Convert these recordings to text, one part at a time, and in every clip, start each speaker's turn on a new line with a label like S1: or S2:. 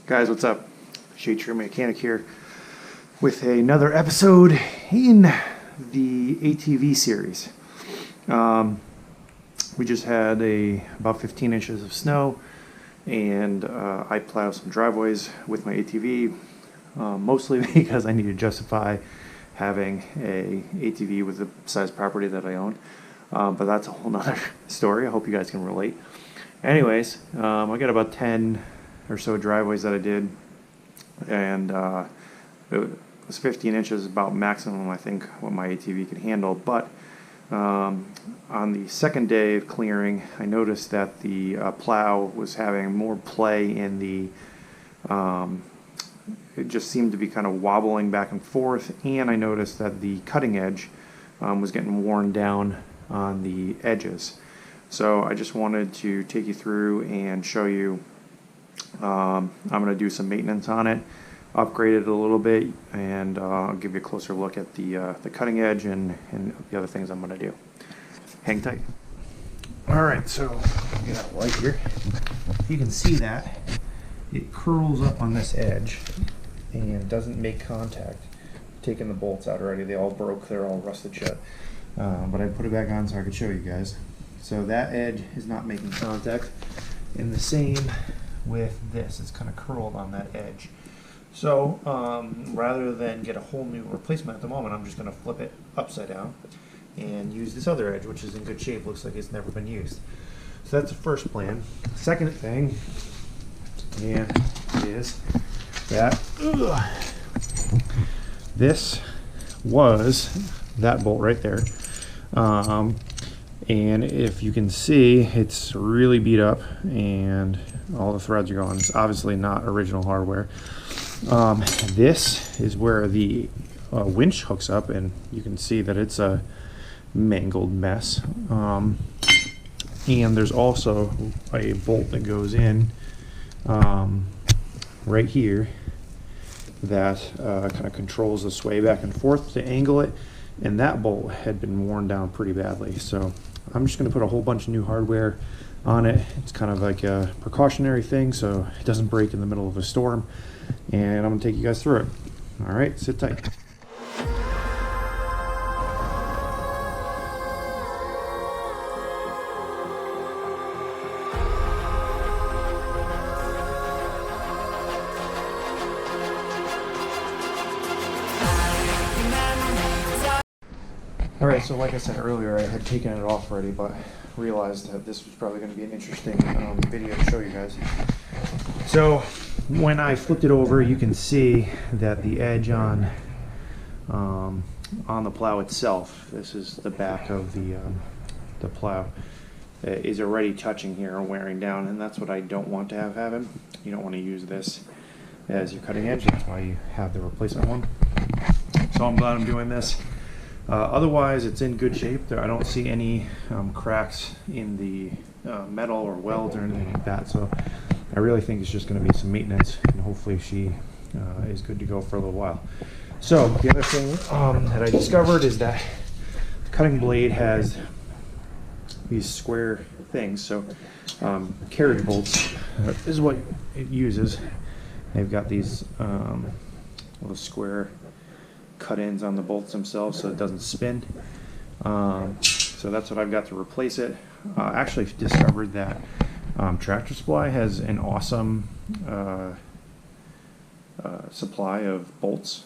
S1: Guys, what's up? Shade Tree Mechanic here with another episode in the ATV series. We just had about 15 inches of snow, and I plowed some driveways with my ATV, mostly because I need to justify having a ATV with the size property that I own. But that's a whole nother story. I hope you guys can relate. Anyways, I got about 10 or so driveways that I did, and it was 15 inches, about maximum I think what my ATV could handle. But on the second day of clearing, I noticed that the plow was having more play in the it just seemed to be kind of wobbling back and forth, and I noticed that the cutting edge was getting worn down on the edges. So I just wanted to take you through and show you. I'm going to do some maintenance on it, upgrade it a little bit, and I'll give you a closer look at the cutting edge and the other things I'm going to do. Hang tight. Alright, so get out light here. You can see that it curls up on this edge and doesn't make contact. Taking the bolts out already, they all broke, they're all rusted shut. But I put it back on so I could show you guys. So that edge is not making contact, and the same with this. It's kind of curled on that edge. So rather than get a whole new replacement at the moment, I'm just going to flip it upside down and use this other edge, which is in good shape. Looks like it's never been used. So that's the first plan. Second thing is that this was that bolt right there. And if you can see, it's really beat up and all the threads are gone. It's obviously not original hardware. This is where the winch hooks up, and you can see that it's a mangled mess. And there's also a bolt that goes in right here that kind of controls the sway back and forth to angle it, and that bolt had been worn down pretty badly. So I'm just going to put a whole bunch of new hardware on it. It's kind of like a precautionary thing so it doesn't break in the middle of a storm, and I'm going to take you guys through it. Alright, sit tight. Alright, so like I said earlier, I had taken it off already, but realized that this was probably going to be an interesting video to show you guys. So when I flipped it over, you can see that the edge on the plow itself, this is the back of the plow, is already touching here and wearing down, and that's what I don't want to have happen. You don't want to use this as your cutting edge. That's why you have the replacement one. So I'm glad I'm doing this. Otherwise, it's in good shape. I don't see any cracks in the metal or welds or anything like that. So I really think it's just going to be some maintenance, and hopefully she is good to go for a little while. So the other thing that I discovered is that the cutting blade has these square things. So carriage bolts is what it uses. They've got these little square cut-ins on the bolts themselves so it doesn't spin. So that's what I've got to replace it. Actually discovered that Tractor Supply has an awesome supply of bolts.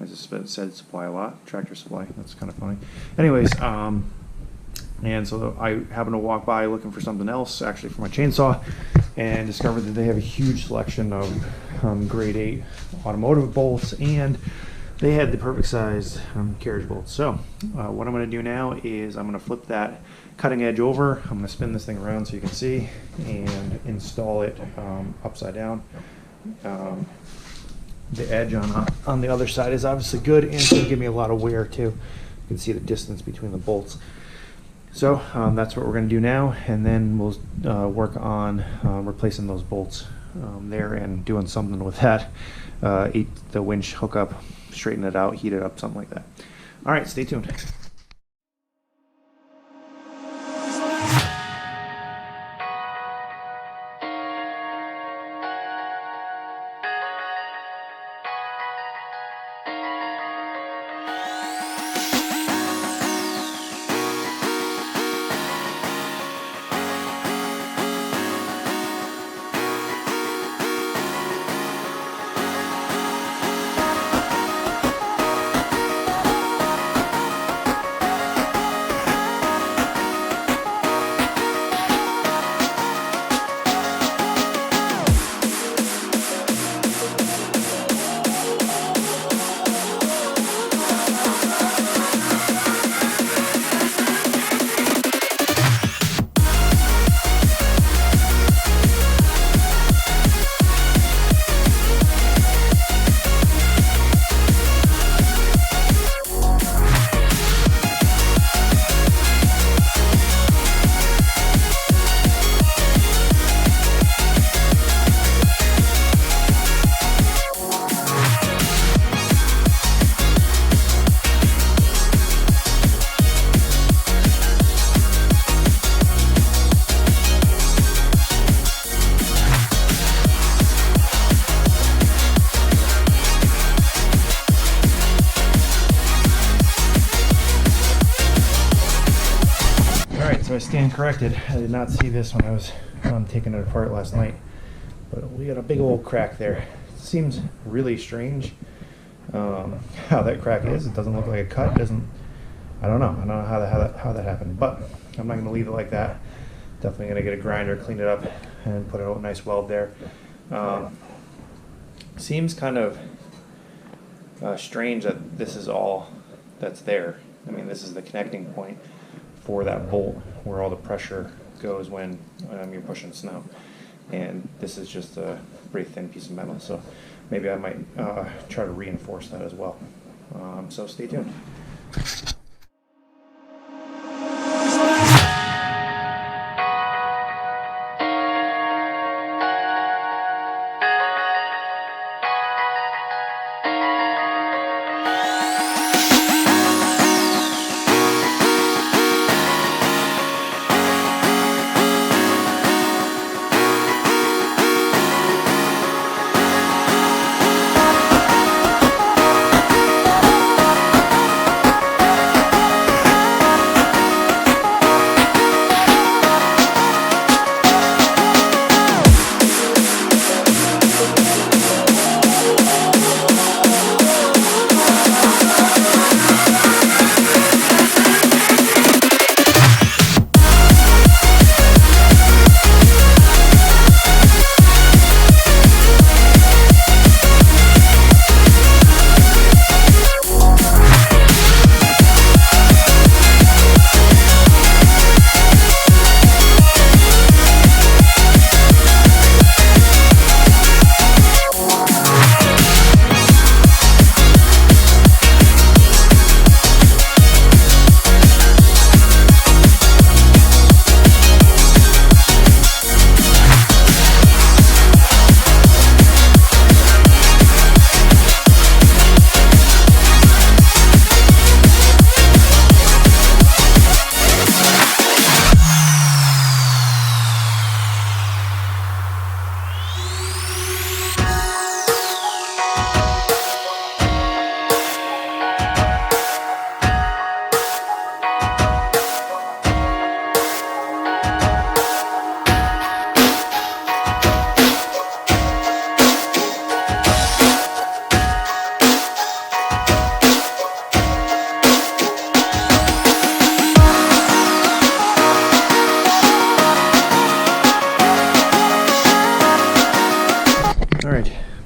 S1: I just said supply a lot. Tractor Supply, that's kind of funny. Anyways, and so I happened to walk by looking for something else, actually for my chainsaw, and discovered that they have a huge selection of grade 8 automotive bolts, and they had the perfect size carriage bolts. So what I'm going to do now is I'm going to flip that cutting edge over. I'm going to spin this thing around so you can see, and install it upside down. The edge on the other side is obviously good, and it's going to give me a lot of wear too. You can see the distance between the bolts. So that's what we're going to do now, and then we'll work on replacing those bolts there and doing something with that. The winch hookup, straighten it out, heat it up, something like that. All right, stay tuned. stand corrected. I did not see this when I was taking it apart last night, but we got a big old crack there. It seems really strange how that crack is. It doesn't look like a cut. It doesn't. I don't know how that happened, but I'm not going to leave it like that. Definitely going to get a grinder, clean it up, and put a nice weld there. Seems kind of strange that this is all that's there. I mean, this is the connecting point for that bolt where all the pressure goes when you're pushing snow. And this is just a pretty thin piece of metal, so maybe I might try to reinforce that as well. So stay tuned.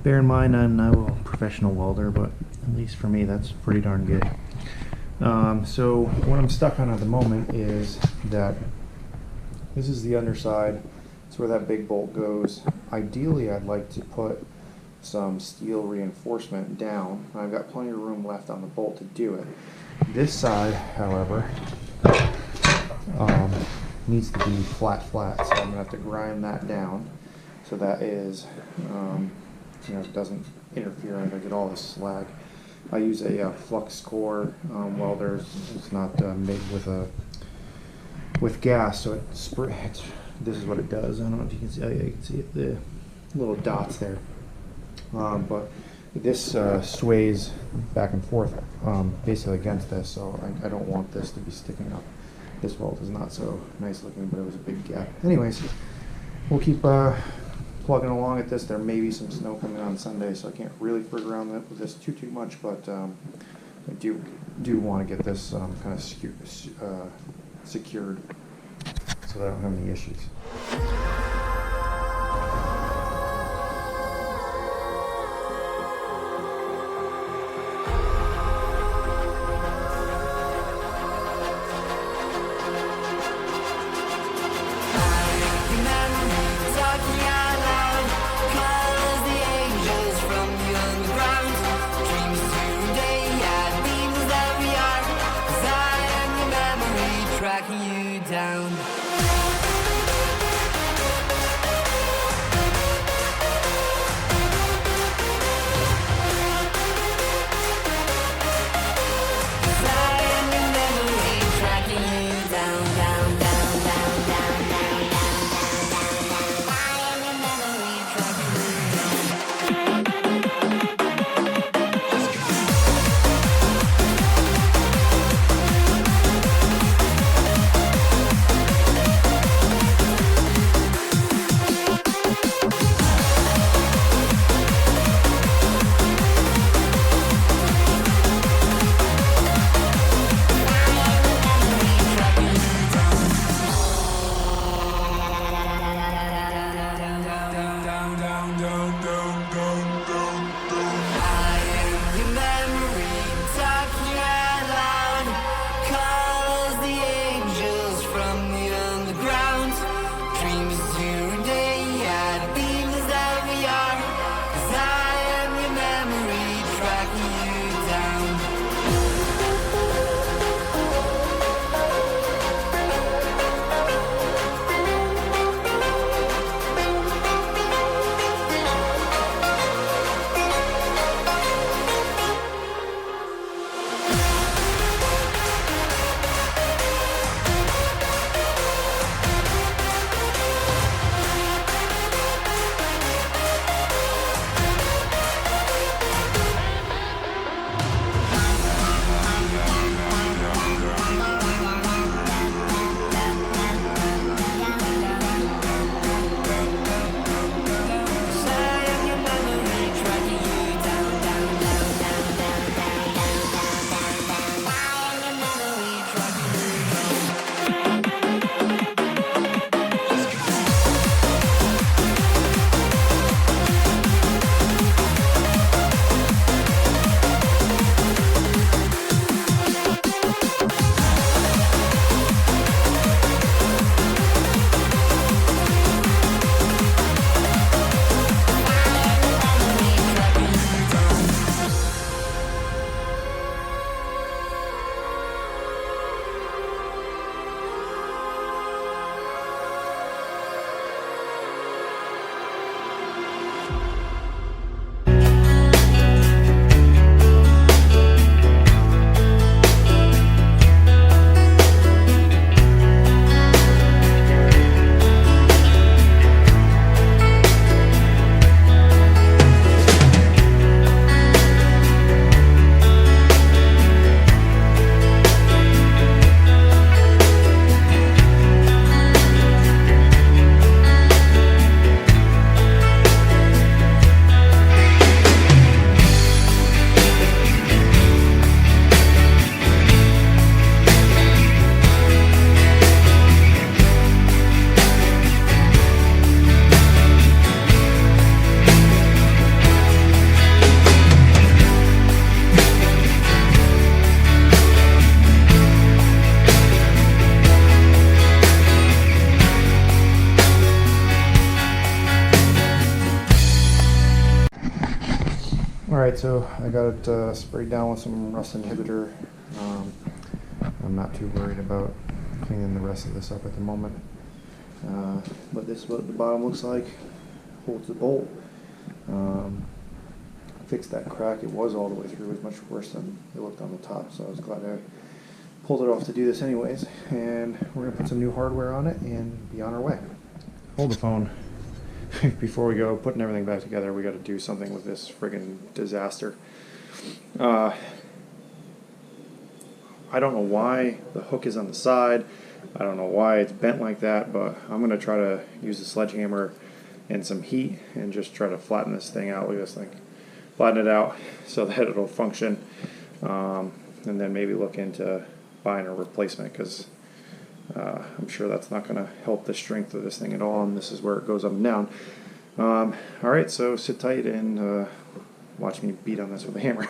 S1: Bear in mind, I'm not a professional welder, but at least for me, that's pretty darn good. So what I'm stuck on at the moment is that this is the underside. It's where that big bolt goes. Ideally, I'd like to put some steel reinforcement down. I've got plenty of room left on the bolt to do it. This side, however, needs to be flat, so I'm going to have to grind that down so that is it doesn't interfere and I get all this slag. I use a flux core welder. It's not made with gas, so this is what it does. I don't know if you can see. Oh, yeah, you can see it, the little dots there. But this sways back and forth basically against this, so I don't want this to be sticking up. This weld is not so nice looking, but it was a big gap. Anyways, we'll keep plugging along at this. There may be some snow coming on Sunday, so I can't really frig around with this too much, but I do want to get this kind of secured so that I don't have any issues. Alright, so I got it sprayed down with some rust inhibitor. I'm not too worried about cleaning the rest of this up at the moment. But this is what the bottom looks like. Holds the bolt. Fixed that crack. It was all the way through. It was much worse than it looked on the top, so I was glad I pulled it off to do this anyways. And we're going to put some new hardware on it and be on our way. Hold the phone. Before we go putting everything back together, we got to do something with this friggin' disaster. I don't know why the hook is on the side. I don't know why it's bent like that, but I'm going to try to use a sledgehammer and some heat and just try to flatten this thing out. Look at this thing. Flatten it out so that it'll function, and then maybe look into buying a replacement, because I'm sure that's not going to help the strength of this thing at all, and this is where it goes up and down. Alright, so sit tight and watch me beat on this with a hammer.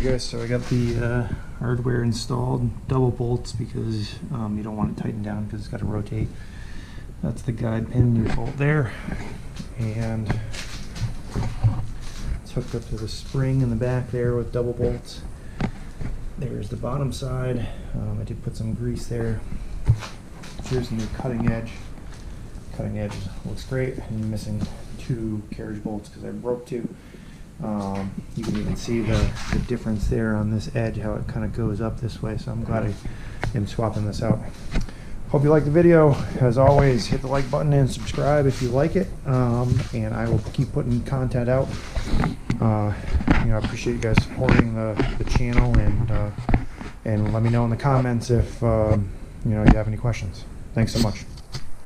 S1: Alright guys, so I got the hardware installed, double bolts because you don't want it tightened down because it's got to rotate. That's the guide pin, new bolt there, and it's hooked up to the spring in the back there with double bolts. There's the bottom side. I did put some grease there. Here's the new cutting edge. Cutting edge looks great. I'm missing 2 carriage bolts because I broke 2. You can even see the difference there on this edge, how it kind of goes up this way, so I'm glad I am swapping this out. Hope you liked the video. As always, hit the like button and subscribe if you like it, and I will keep putting content out. I appreciate you guys supporting the channel, and let me know in the comments if you have any questions. Thanks so much.